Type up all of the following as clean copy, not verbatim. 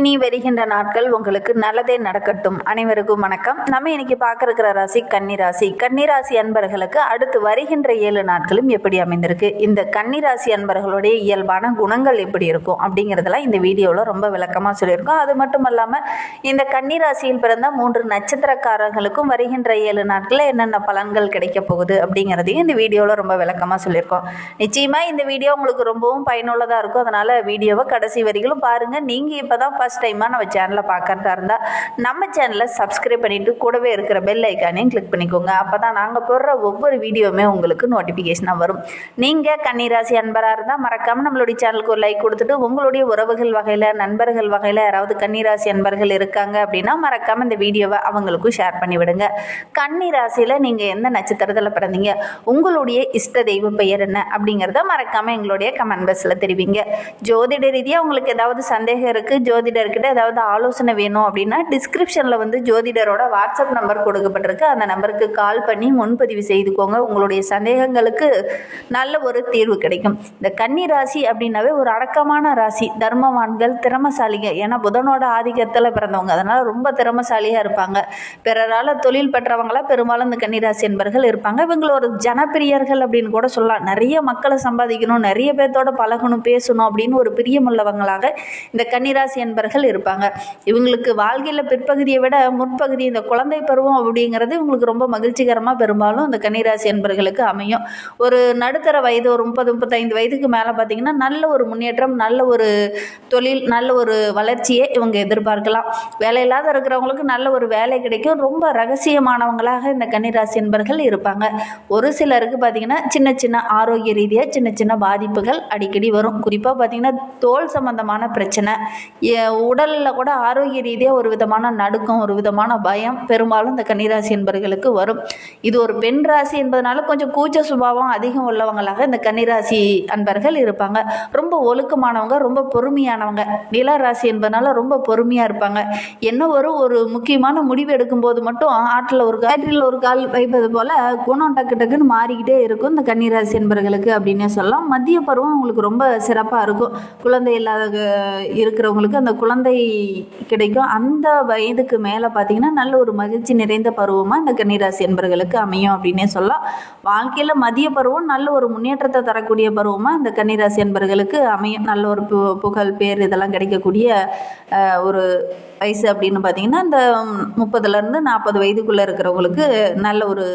இனி வருகின்ற நாட்கள் உங்களுக்கு நல்லதே நடக்கட்டும். அனைவருக்கும் வணக்கம். நம்ம இன்னைக்கு பார்க்க இருக்கிற ராசி கன்னிராசி. கன்னிராசி அன்பர்களுக்கு அடுத்து வருகின்ற 7 நாட்களும் எப்படி அமைந்திருக்கு, இந்த கன்னிராசி அன்பர்களுடைய இயல்பான குணங்கள் எப்படி இருக்கும் அப்படிங்கிறதெல்லாம் இந்த வீடியோவில் ரொம்ப விளக்கமாக சொல்லியிருக்கோம். அது மட்டும் இல்லாமல் இந்த கன்னிராசியில் பிறந்த 3 நட்சத்திரக்காரர்களுக்கும் வருகின்ற 7 நாட்களில் என்னென்ன பலன்கள் கிடைக்க போகுது அப்படிங்கிறதையும் இந்த வீடியோவில் ரொம்ப விளக்கமாக சொல்லியிருக்கோம். நிச்சயமாக இந்த வீடியோ உங்களுக்கு ரொம்பவும் பயனுள்ளதாக இருக்கும். அதனால் வீடியோவை கடைசி வரிகளும் பாருங்கள். நீங்கள் இப்போ தான் ஃபர்ஸ்ட் டைமாக நம்ம சேனலை பார்க்கறதா இருந்தால் நம்ம சேனலை சப்ஸ்கிரைப் பண்ணிவிட்டு கூடவே இருக்கிற பெல் ஐக்கானையும் கிளிக் பண்ணிக்கோங்க. அப்போ தான் நாங்கள் போடுற ஒவ்வொரு வீடியோவுமே உங்களுக்கு நோட்டிஃபிகேஷனாக வரும். நீங்கள் கன்னிராசி அன்பராக இருந்தால் மறக்காமல் நம்மளுடைய சேனலுக்கு ஒரு லைக் கொடுத்துட்டு உங்களுடைய உறவுகள் வகையில் நண்பர்கள் வகையில் யாராவது கன்னிராசி அன்பர்கள் இருக்காங்க அப்படின்னா மறக்காமல் இந்த வீடியோவை அவங்களுக்கும் ஷேர் பண்ணிவிடுங்க. கன்னிராசியில் நீங்கள் எந்த நட்சத்திரத்தில் பிறந்தீங்க, உங்களுடைய இஷ்ட தெய்வ பெயர் என்ன அப்படிங்கிறத மறக்காமல் எங்களுடைய கமெண்ட் பாக்ஸில் தெரிவிங்க. ஜோதிட ரீதியாக உங்களுக்கு ஏதாவது சந்தேகம் இருக்குது, ஜோதிடர்கிட்ட ஏதாவது ஆலோசனை வேணும் அப்படின்னா டிஸ்கிரிப்ஷனில் ஜோதிடரோட வாட்ஸ்அப் நம்பர் கொடுக்கப்பட்டிருக்கு. அந்த நம்பருக்கு கால் பண்ணி முன்பதிவு செய்துக்கோங்க. உங்களுடைய சந்தேகங்களுக்கு நல்ல ஒரு தீர்வு கிடைக்கும். இந்த கன்னி ராசி அப்படின்னாவே ஒரு அடக்கமான ராசி, தர்மவான்கள், திறமசாலிங்க. ஏன்னா புதனோட ஆதிக்கத்தில் பிறந்தவங்க, அதனால் ரொம்ப திறமசாலியாக இருப்பாங்க. பிறரால் தொழில் பெற்றவங்களா பெரும்பாலும் இந்த கன்னிராசி என்பர்கள் இருப்பாங்க. இவங்கள ஒரு ஜனப்பிரியர்கள் அப்படின்னு கூட சொல்லலாம். நிறைய மக்களை சம்பாதிக்கணும், நிறைய பேர்த்தோட பழகணும், பேசணும் அப்படின்னு ஒரு பிரியமுள்ளவங்களாக இந்த கன்னிராசி என்பர்கள் இருப்பாங்க. இவங்களுக்கு வாழ்க்கையில் பிற்பகுதியை விட முற்பகுதி, இந்த குழந்தை பருவம் அப்படிங்கிறது இவங்களுக்கு ரொம்ப மகிழ்ச்சிகரமாக பெரும்பாலும் இந்த கன்னிராசி என்பர்களுக்கு அமையும். ஒரு நடுத்தர வயது, ஒரு 30-35 வயதுக்கு மேலே பார்த்தீங்கன்னா நல்ல ஒரு முன்னேற்றம், நல்ல ஒரு தொழில், நல்ல ஒரு வளர்ச்சியை இவங்க எதிர்பார்க்கலாம். வேலையில்லாத இருக்கிறவங்களுக்கு நல்ல ஒரு வேலை கிடைக்கும். ரொம்ப ரகசியமானவங்களாக இந்த கன்னிராசி என்பர்கள் இருப்பாங்க. ஒரு சிலருக்கு பார்த்தீங்கன்னா சின்ன சின்ன ஆரோக்கிய ரீதியாக சின்ன சின்ன பாதிப்புகள் அடிக்கடி வரும். குறிப்பாக பார்த்தீங்கன்னா தோல் சம்பந்தமான பிரச்சனை, உடலில் கூட ஆரோக்கிய ரீதியாக ஒரு விதமான நடுக்கம், ஒரு விதமான பயம் பெரும்பாலும் இந்த கன்னிராசி என்பர்களுக்கு வரும். இது ஒரு பெண் ராசி என்பதனால கொஞ்சம் கூச்ச சுபாவம் அதிகம் உள்ளவங்களாக இந்த கன்னிராசி அன்பர்கள் இருப்பாங்க. ரொம்ப ஒழுக்கமானவங்க, ரொம்ப பொறுமையானவங்க. நில ராசி என்பதனால ரொம்ப பொறுமையாக இருப்பாங்க. என்ன ஒரு முக்கியமான முடிவு எடுக்கும்போது மட்டும் ஆற்றில் ஒரு கால் வைப்பது போல் குணம் டக்கு டக்குன்னு மாறிக்கிட்டே இருக்கும் இந்த கன்னிராசி என்பர்களுக்கு அப்படின்னே சொல்லலாம். மத்திய பருவம் உங்களுக்கு ரொம்ப சிறப்பாக இருக்கும். குழந்தை இல்லாத இருக்கிறவங்களுக்கு அந்த குழந்தை கிடைக்கும். அந்த வயதுக்கு மேலே பார்த்தீங்கன்னா நல்ல ஒரு மகிழ்ச்சி நிறைந்த பருவமாக இந்த கன்னிராசி என்பர்களுக்கு அமையும் அப்படின்னே சொல்லலாம். வாழ்க்கையில் மதிய பருவம் நல்ல ஒரு முன்னேற்றத்தை தரக்கூடிய பருவமாக இந்த கன்னிராசி என்பர்களுக்கு அமையும். நல்ல ஒரு புகழ், பேர் இதெல்லாம் கிடைக்கக்கூடிய ஒரு வயசு அப்படின்னு பார்த்தீங்கன்னா இந்த 30லேருந்து 40 வயதுக்குள்ளே இருக்கிறவங்களுக்கு நல்ல ஒரு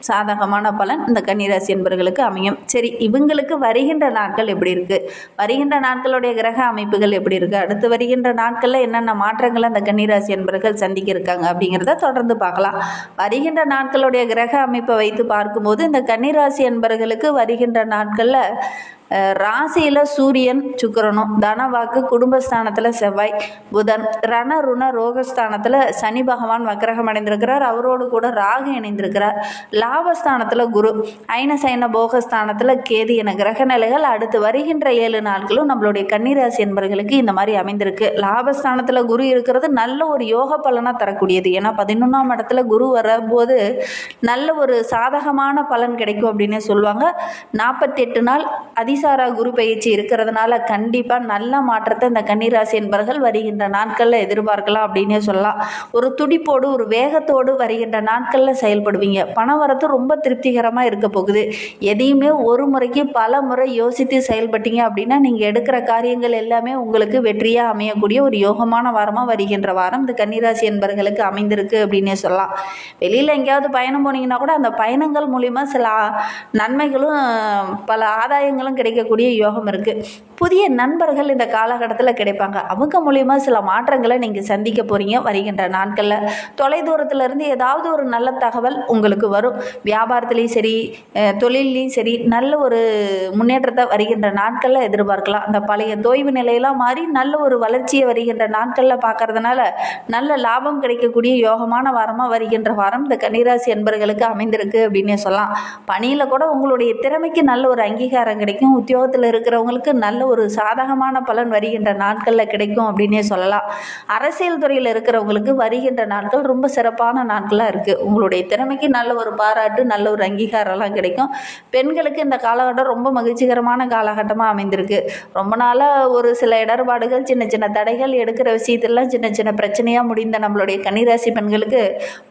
சாதகமான பலன் இந்த கன்னிராசி என்பர்களுக்கு அமையும். சரி, இவங்களுக்கு வருகின்ற நாட்கள் எப்படி இருக்குது, வருகின்ற நாட்களுடைய கிரக அமைப்புகள் எப்படி இருக்குது, அடுத்து வருகின்ற நாட்களில் என்னென்ன மாற்றங்களை அந்த கன்னிராசி என்பர்கள் சந்திக்க இருக்காங்க அப்படிங்கிறத தொடர்ந்து பார்க்கலாம். வருகின்ற நாட்களுடைய கிரக அமைப்பை வைத்து பார்க்கும்போது இந்த கன்னிராசி என்பர்களுக்கு வருகின்ற நாட்களில் ராசியில் சூரியன், சுக்கிரனும், தனவாக்கு குடும்பஸ்தானத்தில் செவ்வாய், புதன், ரணருண ரோகஸ்தானத்தில் சனி பகவான் வக்கிரகம் அடைந்திருக்கிறார். அவரோடு கூட ராகு இணைந்திருக்கிறார். லாபஸ்தானத்தில் குரு, ஐனசைன போகஸ்தானத்தில் கேது என கிரக நிலைகள் அடுத்து வருகின்ற 7 நாட்களும் நம்மளுடைய கன்னிராசி என்பர்களுக்கு இந்த மாதிரி அமைந்திருக்கு. லாபஸ்தானத்தில் குரு இருக்கிறது நல்ல ஒரு யோக பலனாக தரக்கூடியது. ஏன்னா 11ஆம் இடத்துல குரு வரும்போது நல்ல ஒரு சாதகமான பலன் கிடைக்கும் அப்படின்னு சொல்லுவாங்க. 48 நாள் அதிசாரா குரு பயிற்சி இருக்கிறதுனால கண்டிப்பாக நல்ல மாற்றத்தை இந்த கன்னிராசி என்பர்கள் வருகின்ற நாட்களில் எதிர்பார்க்கலாம் அப்படின்னே சொல்லலாம். ஒரு துடிப்போடு, ஒரு வேகத்தோடு வருகின்ற நாட்களில் செயல்படுவீங்க. பணவரத்து ரொம்ப திருப்திகரமாக இருக்க போகுது. எதையுமே ஒரு முறைக்கு பல முறை யோசித்து செயல்பட்டீங்க அப்படின்னா நீங்கள் எடுக்கிற காரியங்கள் எல்லாமே உங்களுக்கு வெற்றியாக அமையக்கூடிய ஒரு யோகமான வாரமாக வருகின்ற வாரம் இந்த கன்னிராசி என்பர்களுக்கு அமைந்திருக்கு அப்படின்னே சொல்லலாம். வெளியில் எங்கேயாவது பயணம் போனீங்கன்னா கூட அந்த பயணங்கள் மூலிமா சில நன்மைகளும் பல ஆதாயங்களும் கிடைக்கக்கூடிய யோகம் இருக்குது. புதிய நண்பர்கள் இந்த காலகட்டத்தில் கிடைப்பாங்க. அவங்க மூலிமா சில மாற்றங்களை நீங்கள் சந்திக்க போகிறீங்க வருகின்ற நாட்களில். தொலைதூரத்திலிருந்து ஏதாவது ஒரு நல்ல தகவல் உங்களுக்கு வரும். வியாபாரத்துலேயும் சரி, தொழிலையும் சரி நல்ல ஒரு முன்னேற்றத்தை வருகின்ற நாட்களில் எதிர்பார்க்கலாம். அந்த பழைய தொய்வு நிலையெல்லாம் மாறி நல்ல ஒரு வளர்ச்சியை வருகின்ற நாட்களில் பார்க்கறதுனால நல்ல லாபம் கிடைக்கக்கூடிய யோகமான வாரமாக வருகின்ற வாரம் இந்த கன்னிராசி என்பர்களுக்கு அமைந்திருக்கு அப்படின்னே சொல்லலாம். பணியில் கூட உங்களுடைய திறமைக்கு நல்ல ஒரு அங்கீகாரம் கிடைக்கும். கிடைக்கும். உத்தியோகத்தில் இருக்கிறவங்களுக்கு நல்ல ஒரு சாதகமான பலன் வருகின்ற நாட்களில் கிடைக்கும் அப்படின்னே சொல்லலாம். அரசியல் துறையில் இருக்கிறவங்களுக்கு வருகின்ற நாட்கள் ரொம்ப சிறப்பான நாட்களாக இருக்குது. உங்களுடைய திறமைக்கு நல்ல ஒரு பாராட்டு, நல்ல ஒரு அங்கீகாரம்லாம் கிடைக்கும். பெண்களுக்கு இந்த காலகட்டம் ரொம்ப மகிழ்ச்சிகரமான காலகட்டமாக அமைந்திருக்கு. ரொம்ப நாளாக ஒரு சில இடர்பாடுகள், சின்ன சின்ன தடைகள், எடுக்கிற விஷயத்திலாம் சின்ன சின்ன பிரச்சனையாக முடிந்த நம்மளுடைய கன்னிராசி பெண்களுக்கு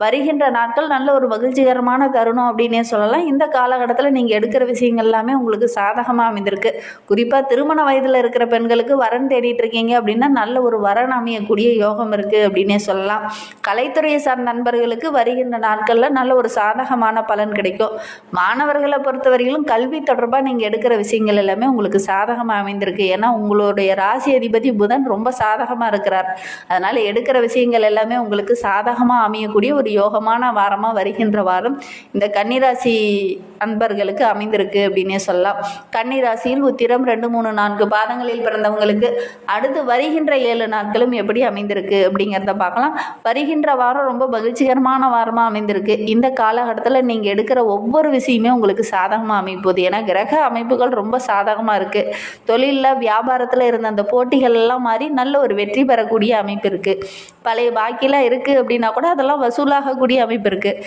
வருகின்ற நாட்கள் நல்ல ஒரு மகிழ்ச்சிகரமான தருணம் அப்படின்னே சொல்லலாம். இந்த காலகட்டத்தில் நீங்கள் எடுக்கிற விஷயங்கள் எல்லாமே உங்களுக்கு சாதகமாக அமைந்திருக்கு. குறிப்பாக திருமண வயதில் இருக்கிற பெண்களுக்கு வரன் தேடிட்டு இருக்கீங்க அப்படின்னா நல்ல ஒரு வரன் அமையக்கூடிய யோகம் இருக்குது அப்படின்னே சொல்லலாம். கலைத்துறையை சார்ந்த நண்பர்களுக்கு வருகின்ற நாட்களில் நல்ல ஒரு சாதகமான பலன் கிடைக்கும். மாணவர்களை பொறுத்தவரையிலும் கல்வி தொடர்பாக நீங்கள் எடுக்கிற விஷயங்கள் எல்லாமே உங்களுக்கு சாதகமாக அமைந்திருக்கு. ஏன்னா உங்களுடைய ராசி அதிபதி புதன் ரொம்ப சாதகமாக இருக்கிறார். அதனால் எடுக்கிற விஷயங்கள் எல்லாமே உங்களுக்கு சாதகமாக அமையக்கூடிய ஒரு யோகமான வாரமாக வருகின்ற வாரம் இந்த கன்னிராசி அன்பர்களுக்கு அமைந்திருக்கு அப்படின்னே சொல்லலாம். கன்னிராசியில் உத்திரம் 2, 3, 4 பாதங்களில் பிறந்தவங்களுக்கு அடுத்து வருகின்ற 7 நாட்களும் எப்படி அமைந்திருக்கு அப்படிங்கிறத பார்க்கலாம். வருகின்ற வாரம் ரொம்ப மகிழ்ச்சிகரமான வாரமாக அமைந்திருக்கு. இந்த காலகட்டத்தில் நீங்கள் எடுக்கிற ஒவ்வொரு விஷயமே உங்களுக்கு சாதகமாக அமைப்போகுது. ஏன்னா கிரக அமைப்புகள் ரொம்ப சாதகமாக இருக்குது. தொழிலில் வியாபாரத்தில் இருந்த அந்த போட்டிகள் எல்லாம் மாறி நல்ல ஒரு வெற்றி பெறக்கூடிய அமைப்பு இருக்குது. பழைய பாக்கிலாம் இருக்குது அப்படின்னா கூட அதெல்லாம் வசூலாகக்கூடிய அமைப்பு இருக்குது.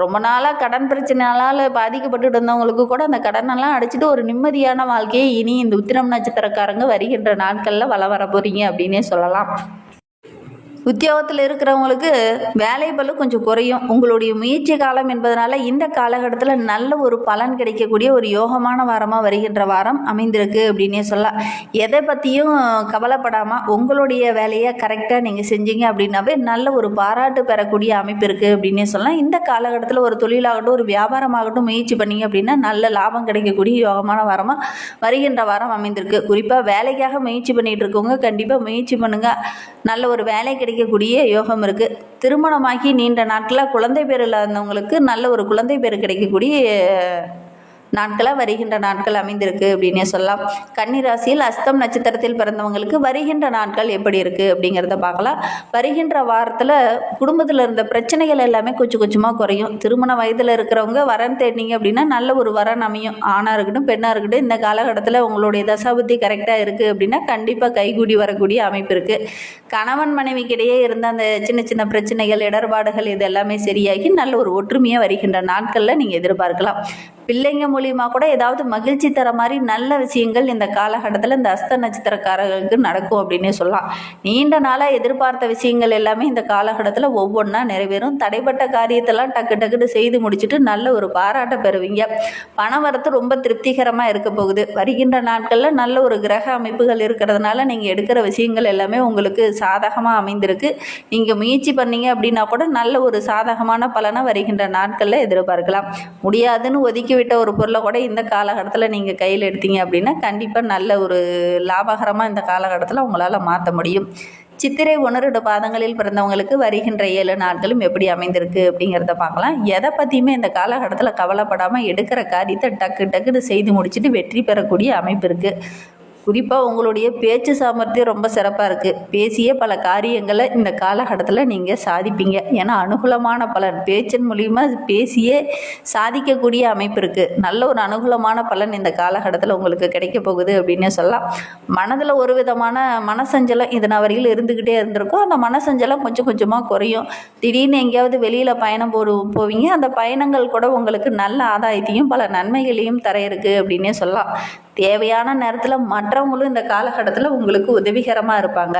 ரொம்ப நாளாக கடன் பிரச்சனையால் பாதிக்கப்பட்டு இருந்தவங்களுக்கு கூட அந்த கடனெல்லாம் அடைச்சிட்டு ஒரு நிம்மதியான வாழ்க்கையை இனி இந்த உத்திரம் நட்சத்திரக்காரங்க வருகின்ற நாட்களில் வர போகிறீங்க அப்படின்னே சொல்லலாம். உத்தியோகத்தில் இருக்கிறவங்களுக்கு வேலை பளு கொஞ்சம் குறையும். உங்களுடைய முயற்சி காலம் என்பதனால இந்த காலகட்டத்தில் நல்ல ஒரு பலன் கிடைக்கக்கூடிய ஒரு யோகமான வாரமாக வருகின்ற வாரம் அமைந்திருக்கு அப்படின்னே சொல்லலாம். எதை பற்றியும் கவலைப்படாமல் உங்களுடைய வேலையை கரெக்டாக நீங்கள் செஞ்சீங்க அப்படின்னாவே நல்ல ஒரு பாராட்டு பெறக்கூடிய அமைப்பு இருக்குது அப்படின்னே சொல்லலாம். இந்த காலகட்டத்தில் ஒரு தொழிலாகட்டும், ஒரு வியாபாரமாகட்டும் முயற்சி பண்ணிங்க அப்படின்னா நல்ல லாபம் கிடைக்கக்கூடிய யோகமான வாரமாக வருகின்ற வாரம் அமைந்திருக்கு. குறிப்பாக வேலைக்காக முயற்சி பண்ணிகிட்டு இருக்கவங்க கண்டிப்பாக முயற்சி பண்ணுங்கள். நல்ல ஒரு வேலை கிடைக்கக்கூடிய யோகம் இருக்குது. திருமணமாகி நீண்ட நாட்களில் குழந்தை பேர் இல்லாதவங்களுக்கு நல்ல ஒரு குழந்தை பேர் கிடைக்கக்கூடிய நாட்களாக வருகின்ற நாட்கள் அமைந்திருக்கு அப்படின்னே சொல்லலாம். கன்னிராசியில் அஸ்தம் நட்சத்திரத்தில் பிறந்தவங்களுக்கு வருகின்ற நாட்கள் எப்படி இருக்குது அப்படிங்கிறத பார்க்கலாம். வருகின்ற வாரத்தில் குடும்பத்தில் இருந்த பிரச்சனைகள் எல்லாமே கொஞ்சம் கொஞ்சமாக குறையும். திருமண வயதில் இருக்கிறவங்க வரன் தேடினீங்க அப்படின்னா நல்ல ஒரு வரன் அமையும். ஆணாக இருக்கட்டும், பெண்ணாக இருக்கட்டும், இந்த காலகட்டத்தில் உங்களுடைய தசாபுத்தி கரெக்டாக இருக்குது அப்படின்னா கண்டிப்பாக கைகூடி வரக்கூடிய அமைப்பு இருக்குது. கணவன் மனைவிக்கிடையே இருந்த அந்த சின்ன சின்ன பிரச்சனைகள், இடர்பாடுகள் இது எல்லாமே சரியாகி நல்ல ஒரு ஒற்றுமையாக வருகின்ற நாட்களில் நீங்கள் எதிர்பார்க்கலாம். பிள்ளைங்க மூலியமாக கூட ஏதாவது மகிழ்ச்சி தர மாதிரி நல்ல விஷயங்கள் இந்த காலகட்டத்தில் இந்த அஸ்த நட்சத்திரக்காரர்களுக்கு நடக்கும் அப்படின்னே சொல்லலாம். நீண்ட நாளாக எதிர்பார்த்த விஷயங்கள் எல்லாமே இந்த காலகட்டத்தில் ஒவ்வொன்றா நிறைவேறும். தடைப்பட்ட காரியத்தெல்லாம் டக்கு டக்குன்னு செய்து முடிச்சுட்டு நல்ல ஒரு பாராட்டை பெறுவீங்க. பண வரத்து ரொம்ப திருப்திகரமாக இருக்க போகுது. வருகின்ற நாட்களில் நல்ல ஒரு கிரக அமைப்புகள் இருக்கிறதுனால நீங்கள் எடுக்கிற விஷயங்கள் எல்லாமே உங்களுக்கு சாதகமாக அமைந்திருக்கு. நீங்கள் முயற்சி பண்ணீங்க அப்படின்னா கூட நல்ல ஒரு சாதகமான பலனை வருகின்ற நாட்களில் எதிர்பார்க்கலாம். முடியாதுன்னு ஒதுக்கி விட்ட ஒரு பொருளை கூட இந்த காலகட்டத்தில் நீங்கள் கையில் எடுத்தீங்க அப்படின்னா கண்டிப்பாக நல்ல ஒரு லாபகரமாக இந்த காலகட்டத்தில் உங்களால் மாற்ற முடியும். சித்திரை 1, 2 பாதங்களில் பிறந்தவங்களுக்கு வருகின்ற 7 நாட்களும் எப்படி அமைந்திருக்கு அப்படிங்கிறத பார்க்கலாம். எதை பற்றியுமே இந்த காலகட்டத்தில் கவலைப்படாமல் எடுக்கிற காரியத்தை டக்கு டக்குன்னு செய்து முடிச்சுட்டு வெற்றி பெறக்கூடிய அமைப்பு இருக்குது. குறிப்பாக உங்களுடைய பேச்சு சாமர்த்தியம் ரொம்ப சிறப்பாக இருக்குது. பேசிய பல காரியங்களை இந்த காலகட்டத்தில் நீங்கள் சாதிப்பீங்க. ஏன்னா அனுகூலமான பலன் பேச்சின் மூலிமா பேசியே சாதிக்கக்கூடிய அமைப்பு இருக்குது. நல்ல ஒரு அனுகூலமான பலன் இந்த காலகட்டத்தில் உங்களுக்கு கிடைக்க போகுது அப்படின்னு சொல்லலாம். மனதில் ஒரு விதமான மனசஞ்சலம் இதன வரையில் இருந்துக்கிட்டே இருந்திருக்கும். அந்த மனசஞ்சலம் கொஞ்சம் கொஞ்சமாக குறையும். திடீர்னு எங்கேயாவது வெளியில் பயணம் போவீங்க. அந்த பயணங்கள் கூட உங்களுக்கு நல்ல ஆதாயத்தையும் பல நன்மைகளையும் தர இருக்குது அப்படின்னே சொல்லலாம். தேவையான நேரத்தில் மற்றவங்களும் இந்த காலகட்டத்தில் உங்களுக்கு உதவிகரமாக இருப்பாங்க.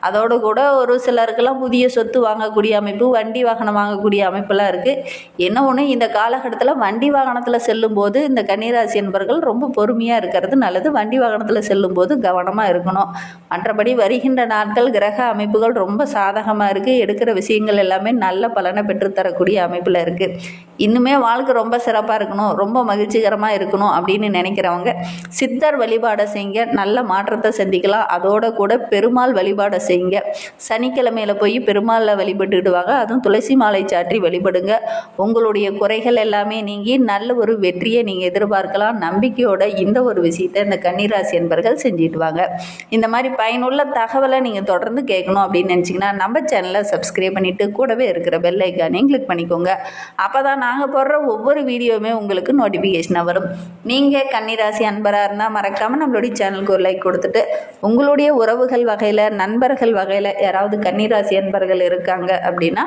அதோடு கூட ஒரு சிலருக்கெல்லாம் புதிய சொத்து வாங்கக்கூடிய அமைப்பு, வண்டி வாகனம் வாங்கக்கூடிய அமைப்பெல்லாம் இருக்குது. என்ன ஒன்று, இந்த காலகட்டத்தில் வண்டி வாகனத்தில் செல்லும்போது இந்த கன்னிராசி என்பர்கள் ரொம்ப பொறுமையாக இருக்கிறது நல்லது. வண்டி வாகனத்தில் செல்லும்போது கவனமாக இருக்கணும். மற்றபடி வருகின்ற நாட்கள் கிரக அமைப்புகள் ரொம்ப சாதகமாக இருக்குது. எடுக்கிற விஷயங்கள் எல்லாமே நல்ல பலனை பெற்றுத்தரக்கூடிய அமைப்பில் இருக்குது. இன்னுமே வாழ்க்கை ரொம்ப சிறப்பாக இருக்கணும், ரொம்ப மகிழ்ச்சிகரமாக இருக்கணும் அப்படின்னு நினைக்கிறவங்க சித்தர் வழிபாடை செய்யுங்க. நல்ல மாற்றத்தை சந்திக்கலாம். அதோட கூட பெருமாள் வழிபாடை செய்யுங்க. சனிக்கிழமையில் போய் பெருமாளை வழிபட்டுடுவாங்க. அதுவும் துளசி மாலை சாற்றி வழிபடுங்க. உங்களுடைய குறைகள் எல்லாமே நீங்கி நல்ல ஒரு வெற்றியை நீங்கள் எதிர்பார்க்கலாம். நம்பிக்கையோட இந்த ஒரு விஷயத்தை இந்த கன்னிராசி என்பர்கள் செஞ்சுட்டுவாங்க. இந்த மாதிரி பயனுள்ள தகவலை நீங்கள் தொடர்ந்து கேட்கணும் அப்படின்னு நினச்சிங்கன்னா நம்ம சேனலை சப்ஸ்கிரைப் பண்ணிவிட்டு கூடவே இருக்கிற பெல் ஐக்கானையும் கிளிக் பண்ணிக்கோங்க. அப்போ தான் நாங்கள் போடுற ஒவ்வொரு வீடியோவுமே உங்களுக்கு நோட்டிஃபிகேஷனாக வரும். நீங்கள் கன்னிராசி அன்பராக இருந்தால் மறக்காமல் நம்மளுடைய சேனலுக்கு ஒரு லைக் கொடுத்துட்டு உங்களுடைய உறவுகள் வகையில் நண்பர்கள் வகையில் யாராவது கன்னிராசி அன்பர்கள் இருக்காங்க அப்படின்னா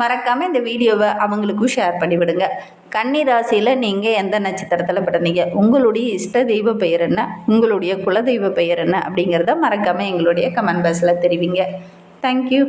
மறக்காமல் இந்த வீடியோவை அவங்களுக்கும் ஷேர் பண்ணிவிடுங்க. கன்னிராசியில் நீங்கள் எந்த நட்சத்திரத்தில் பிறந்தீங்க, உங்களுடைய இஷ்ட தெய்வ பெயர் என்ன, உங்களுடைய குலதெய்வ பெயர் என்ன அப்படிங்கிறத மறக்காமல் எங்களுடைய கமெண்ட் பாக்ஸில் தெரிவிங்க. தேங்க்யூ.